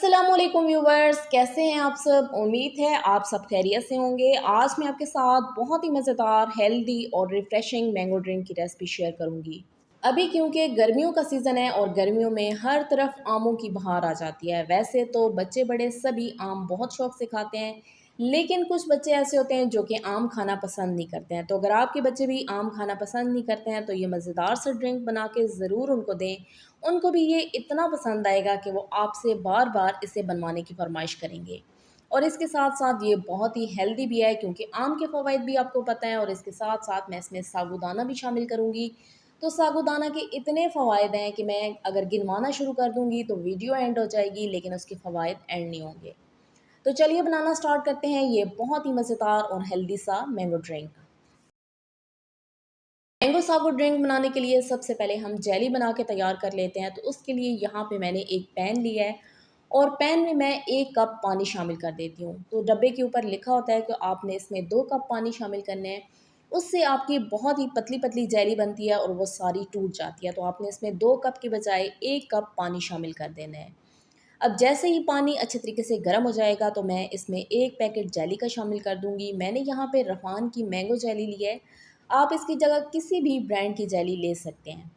अस्सलामुअलैकुम व्यूवर्स, कैसे हैं आप सब। उम्मीद है आप सब खैरियत से होंगे। आज मैं आपके साथ बहुत ही मज़ेदार, हेल्दी और रिफ़्रेशिंग मैंगो ड्रिंक की रेसिपी शेयर करूंगी। अभी क्योंकि गर्मियों का सीज़न है और गर्मियों में हर तरफ आमों की बहार आ जाती है। वैसे तो बच्चे बड़े सभी आम बहुत शौक से खाते हैं, लेकिन कुछ बच्चे ऐसे होते हैं जो कि आम खाना पसंद नहीं करते हैं। तो अगर आपके बच्चे भी आम खाना पसंद नहीं करते हैं तो ये मज़ेदार सा ड्रिंक बना के ज़रूर उनको दें। उनको भी ये इतना पसंद आएगा कि वो आपसे बार-बार इसे बनवाने की फ़रमाइश करेंगे। और इसके साथ-साथ ये बहुत ही हेल्दी भी है क्योंकि आम के फ़वाइद भी आपको पता है, और इसके साथ-साथ मैं इसमें साबूदाना भी शामिल करूँगी। तो साबूदाना के इतने फ़वाइद हैं कि मैं अगर गिनवाना शुरू कर दूँगी तो वीडियो एंड हो जाएगी, लेकिन उसके फ़वाइद एंड नहीं होंगे। तो चलिए बनाना स्टार्ट करते हैं ये बहुत ही मज़ेदार और हेल्दी सा mango drink. Mango sago drink बनाने के लिए सबसे पहले हम जेली बना के तैयार कर लेते हैं। तो उसके लिए यहाँ पे मैंने एक पैन लिया है और पैन में मैं 1 कप पानी शामिल कर देती हूँ। तो डब्बे के ऊपर लिखा होता है कि आपने इसमें 2 कप पानी शामिल करने हैं। उससे आपकी बहुत ही पतली-पतली जेली बनती है और वो सारी टूट जाती है। तो आपने इसमें 2 कप की बजाय 1 कप पानी शामिल कर देना है। अब जैसे ही पानी अच्छे तरीके से गर्म हो जाएगा तो मैं इसमें 1 पैकेट जेली का शामिल कर दूँगी। मैंने यहाँ पे रफ़ान की मैंगो जेली ली है। आप इसकी जगह किसी भी ब्रांड की जेली ले सकते हैं।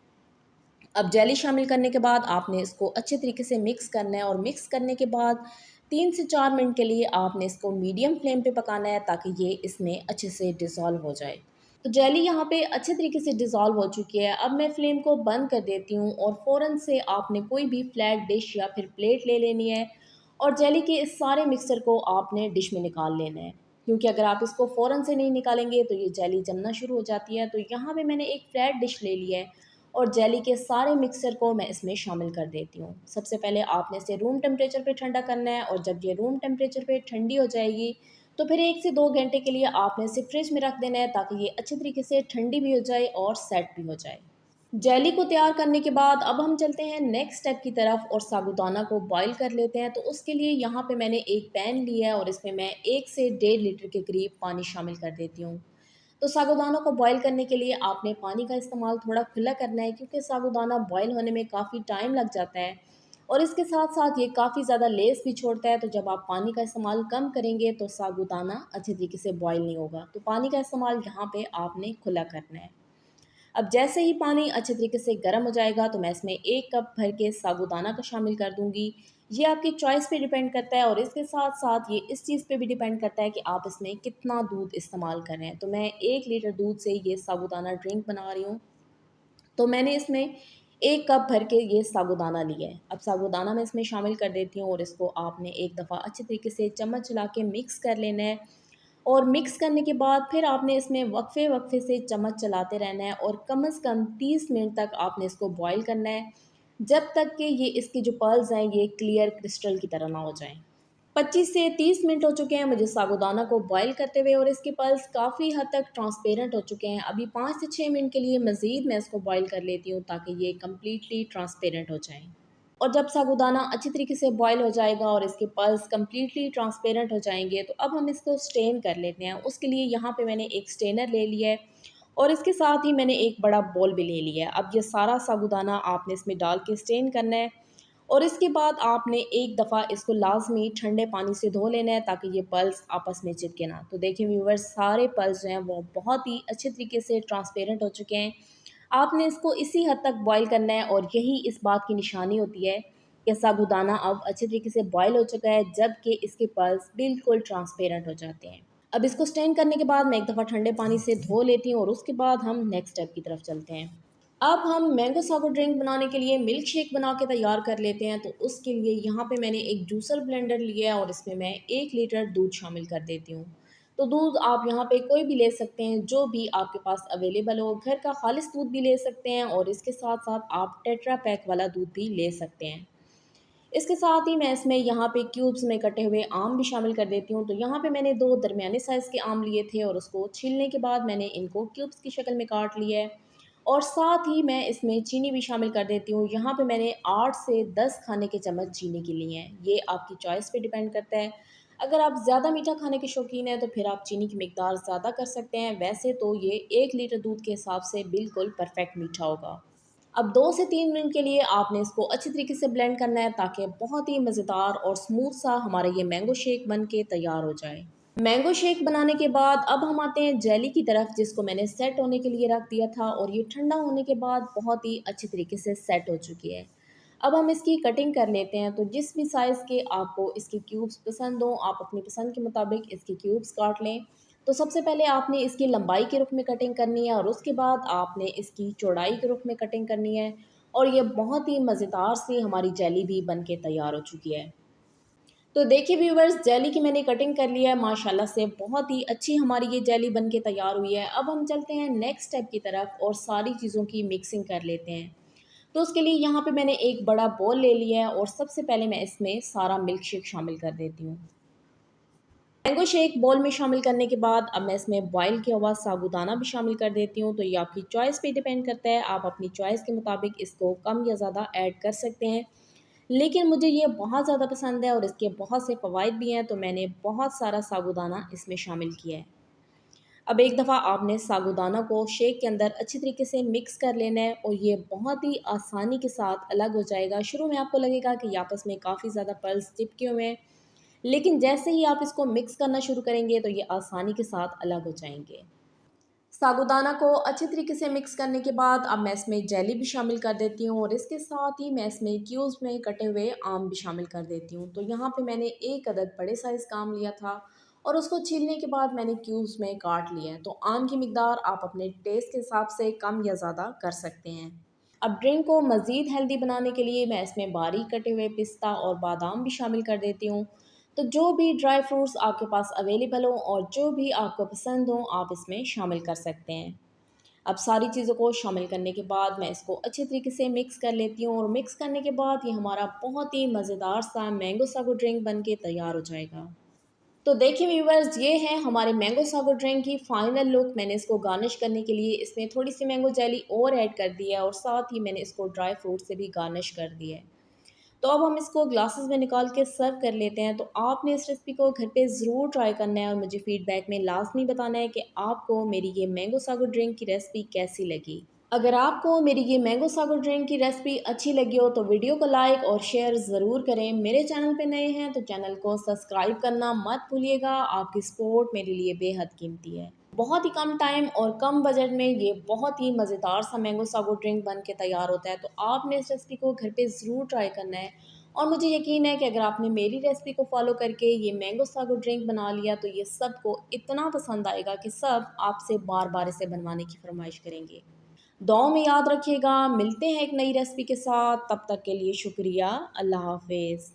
अब जेली शामिल करने के बाद आपने इसको अच्छे तरीके से मिक्स करना है, और मिक्स करने के बाद 3 से 4 मिनट के लिए आपने इसको मीडियम फ्लेम पे पकाना है ताकि ये इसमें अच्छे से डिज़ोल्व हो जाए। तो जेली यहाँ पे अच्छे तरीके से डिज़ोल्व हो चुकी है। अब मैं फ्लेम को बंद कर देती हूँ और फ़ौरन से आपने कोई भी फ्लैट डिश या फिर प्लेट ले लेनी है और जेली के इस सारे मिक्सचर को आपने डिश में निकाल लेना है। क्योंकि अगर आप इसको फ़ौरन से नहीं निकालेंगे तो ये जेली जमना शुरू हो जाती है। तो यहाँ पे मैंने एक फ्लैट डिश ले ली है और जेली के सारे मिक्सचर को मैं इसमें शामिल कर देती हूँ। सबसे पहले आपने इसे रूम टेम्परेचर पे ठंडा करना है, और जब ये रूम टेम्परेचर पे ठंडी हो जाएगी तो फिर 1 से 2 घंटे के लिए आपने इसे फ्रिज में रख देना है ताकि ये अच्छे तरीके से ठंडी भी हो जाए और सेट भी हो जाए। जेली को तैयार करने के बाद अब हम चलते हैं नेक्स्ट स्टेप की तरफ और साबूदाना को बॉईल कर लेते हैं। तो उसके लिए यहाँ पे मैंने एक पैन लिया है और इसमें मैं 1 से 1.5 लीटर के करीब पानी शामिल कर देती हूँ। तो साबूदाना को बॉईल करने के लिए आपने पानी का इस्तेमाल थोड़ा खुला करना है क्योंकि साबूदाना बॉईल होने में काफ़ी टाइम लग जाता है और इसके साथ-साथ ये काफ़ी ज़्यादा लेस भी छोड़ता है। तो जब आप पानी का इस्तेमाल कम करेंगे तो साबूदाना अच्छे तरीके से बॉईल नहीं होगा। तो पानी का इस्तेमाल यहाँ पे आपने खुला करना है। अब जैसे ही पानी अच्छे तरीके से गर्म हो जाएगा तो मैं इसमें 1 कप भर के साबूदाना का शामिल कर दूँगी। ये आपकी चॉइस पे डिपेंड करता है और इसके साथ-साथ ये इस चीज़ पे भी डिपेंड करता है कि आप इसमें कितना दूध इस्तेमाल कर रहे हैं। तो मैं 1 लीटर दूध से ये साबूदाना ड्रिंक बना रही हूँ। तो मैंने इसमें 1 कप भर के ये साबूदाना लिया है। अब साबूदाना मैं इसमें शामिल कर देती हूँ और इसको आपने एक दफ़ा अच्छे तरीके से चम्मच चला के मिक्स कर लेना है। और मिक्स करने के बाद फिर आपने इसमें वक्फ़े-वक्फ़े से चम्मच चलाते रहना है और कम से कम 30 मिनट तक आपने इसको बॉयल करना है, जब तक कि ये इसकी जो पर्ल्स हैं ये क्लियर क्रिस्टल की तरह ना हो जाएँ। 25 से 30 मिनट हो चुके हैं मुझे साबूदाना को बॉयल करते हुए और इसके पल्स काफ़ी हद तक ट्रांसपेरेंट हो चुके हैं। अभी 5 से 6 मिनट के लिए मज़ीद मैं इसको बॉयल कर लेती हूँ ताकि ये कम्प्लीटली ट्रांसपेरेंट हो जाएँ। और जब साबूदाना अच्छी तरीके से बॉयल हो जाएगा और इसके पल्स कम्प्लीटली ट्रांसपेरेंट हो जाएँगे तो अब हम इसको स्टेन कर लेते हैं। उसके लिए यहाँ पे मैंने एक स्टेनर ले लिया है और इसके साथ ही मैंने एक बड़ा बाउल भी ले लिया है। अब ये सारा साबूदाना आपने इसमें डाल के स्टेन करना है और इसके बाद आपने एक दफ़ा इसको लाज़मी ठंडे पानी से धो लेना है ताकि ये पल्स आपस में चिपके ना। तो देखिए व्यूअर्स, सारे पल्स जो हैं वो बहुत ही अच्छे तरीके से ट्रांसपेरेंट हो चुके हैं। आपने इसको इसी हद तक बॉयल करना है और यही इस बात की निशानी होती है कि साबूदाना अब अच्छे तरीके से बॉयल हो चुका है, जबकि इसके पल्स बिल्कुल ट्रांसपेरेंट हो जाते हैं। अब इसको स्टेन करने के बाद मैं एक दफ़ा ठंडे पानी से धो लेती हूँ और उसके बाद हम नेक्स्ट स्टेप की तरफ चलते हैं। अब हम मैंगो सागो ड्रिंक बनाने के लिए मिल्क शेक बना के तैयार कर लेते हैं। तो उसके लिए यहाँ पे मैंने एक जूसर ब्लेंडर लिया है और इसमें मैं 1 लीटर दूध शामिल कर देती हूँ। तो दूध आप यहाँ पे कोई भी ले सकते हैं, जो भी आपके पास अवेलेबल हो। घर का खालिस दूध भी ले सकते हैं और इसके साथ-साथ आप टेट्रा पैक वाला दूध भी ले सकते हैं। इसके साथ ही मैं इसमें यहाँ पे क्यूब्स में कटे हुए आम भी शामिल कर देती हूँ। तो यहाँ पे मैंने 2 दरमियाने साइज़ के आम लिए थे और उसको छीलने के बाद मैंने इनको क्यूब्स की शक्ल में काट लिया है। और साथ ही मैं इसमें चीनी भी शामिल कर देती हूँ। यहाँ पे मैंने 8 से 10 खाने के चम्मच चीनी के लिए हैं। ये आपकी चॉइस पे डिपेंड करता है। अगर आप ज़्यादा मीठा खाने के शौकीन हैं तो फिर आप चीनी की मिकदार ज़्यादा कर सकते हैं। वैसे तो ये 1 लीटर दूध के हिसाब से बिल्कुल परफेक्ट मीठा होगा। अब 2 से 3 मिनट के लिए आपने इसको अच्छी तरीके से ब्लेंड करना है ताकि बहुत ही मज़ेदार और स्मूथ सा हमारा ये मैंगो शेक बन के तैयार हो जाए। मैंगो शेक बनाने के बाद अब हम आते हैं जेली की तरफ, जिसको मैंने सेट होने के लिए रख दिया था और ये ठंडा होने के बाद बहुत ही अच्छी तरीके से सेट हो चुकी है। अब हम इसकी कटिंग कर लेते हैं। तो जिस भी साइज़ के आपको इसके क्यूब्स पसंद हों, आप अपनी पसंद के मुताबिक इसके क्यूब्स काट लें। तो सबसे पहले आपने इसकी लंबाई के रुख में कटिंग करनी है और उसके बाद आपने इसकी चौड़ाई के रुख में कटिंग करनी है। और ये बहुत ही मज़ेदार सी हमारी जेली भी बन के तैयार हो चुकी है। तो देखिए व्यूवर्स, जेली की मैंने कटिंग कर लिया है माशाल्लाह से, बहुत ही अच्छी हमारी ये जेली बन के तैयार हुई है। अब हम चलते हैं नेक्स्ट स्टेप की तरफ और सारी चीज़ों की मिक्सिंग कर लेते हैं। तो उसके लिए यहाँ पे मैंने एक बड़ा बोल ले लिया है और सबसे पहले मैं इसमें सारा मिल्क शेक शामिल कर देती हूँ। मैंगो शेक बोल में शामिल करने के बाद अब मैं इसमें बॉयल किया हुआ साबूदाना भी शामिल कर देती हूँ। तो ये आपकी चॉइस पे डिपेंड करता है, आप अपनी चॉइस के मुताबिक इसको कम या ज़्यादा ऐड कर सकते हैं। लेकिन मुझे ये बहुत ज़्यादा पसंद है और इसके बहुत से फ़वाइद भी हैं, तो मैंने बहुत सारा साबूदाना इसमें शामिल किया है। अब एक दफ़ा आपने साबूदाना को शेक के अंदर अच्छी तरीके से मिक्स कर लेना है और ये बहुत ही आसानी के साथ अलग हो जाएगा। शुरू में आपको लगेगा कि ये आपस में काफ़ी ज़्यादा पल्स चिपके हुए हैं, लेकिन जैसे ही आप इसको मिक्स करना शुरू करेंगे तो ये आसानी के साथ अलग हो जाएंगे। साबूदाना को अच्छे तरीके से मिक्स करने के बाद अब मैं इसमें जेली भी शामिल कर देती हूँ और इसके साथ ही मैं इसमें क्यूब्स में कटे हुए आम भी शामिल कर देती हूँ। तो यहाँ पे मैंने एक अदद बड़े साइज़ का आम लिया था और उसको छीलने के बाद मैंने क्यूब्स में काट लिया है। तो आम की मिकदार आप अपने टेस्ट के हिसाब से कम या ज़्यादा कर सकते हैं। अब ड्रिंक को मज़ीद हेल्दी बनाने के लिए मैं इसमें बारीक कटे हुए पिस्ता और बादाम भी शामिल कर देती हूँ। तो जो भी ड्राई फ्रूट्स आपके पास अवेलेबल हों और जो भी आपको पसंद हो, आप इसमें शामिल कर सकते हैं। अब सारी चीज़ों को शामिल करने के बाद मैं इसको अच्छे तरीके से मिक्स कर लेती हूँ और मिक्स करने के बाद ये हमारा बहुत ही मज़ेदार सा मैंगो सागो ड्रिंक बन के तैयार हो जाएगा। तो देखिए व्यूवर्स, ये है हमारे मैंगो सागो ड्रिंक की फाइनल लुक। मैंने इसको गार्निश करने के लिए इसमें थोड़ी सी मैंगो जेली और ऐड कर दी है और साथ ही मैंने इसको ड्राई फ्रूट से भी गार्निश कर दी है। तो अब हम इसको ग्लासेस में निकाल के सर्व कर लेते हैं। तो आपने इस रेसिपी को घर पे ज़रूर ट्राई करना है और मुझे फीडबैक में लाज़मी बताना है कि आपको मेरी ये मैंगो सागो ड्रिंक की रेसिपी कैसी लगी। अगर आपको मेरी ये मैंगो सागो ड्रिंक की रेसिपी अच्छी लगी हो तो वीडियो को लाइक और शेयर ज़रूर करें। मेरे चैनल पे नए हैं तो चैनल को सब्सक्राइब करना मत भूलिएगा। आपकी सपोर्ट मेरे लिए बेहद कीमती है। बहुत ही कम टाइम और कम बजट में ये बहुत ही मज़ेदार सा मैंगो सागो ड्रिंक बन के तैयार होता है। तो आपने इस रेसिपी को घर पे ज़रूर ट्राई करना है और मुझे यकीन है कि अगर आपने मेरी रेसिपी को फॉलो करके ये मैंगो सागो ड्रिंक बना लिया तो ये सबको इतना पसंद आएगा कि सब आपसे बार बार इसे बनवाने की फरमाइश करेंगे। दुआओं में याद रखिएगा। मिलते हैं एक नई रेसिपी के साथ, तब तक के लिए शुक्रिया। अल्लाह हाफ़िज़।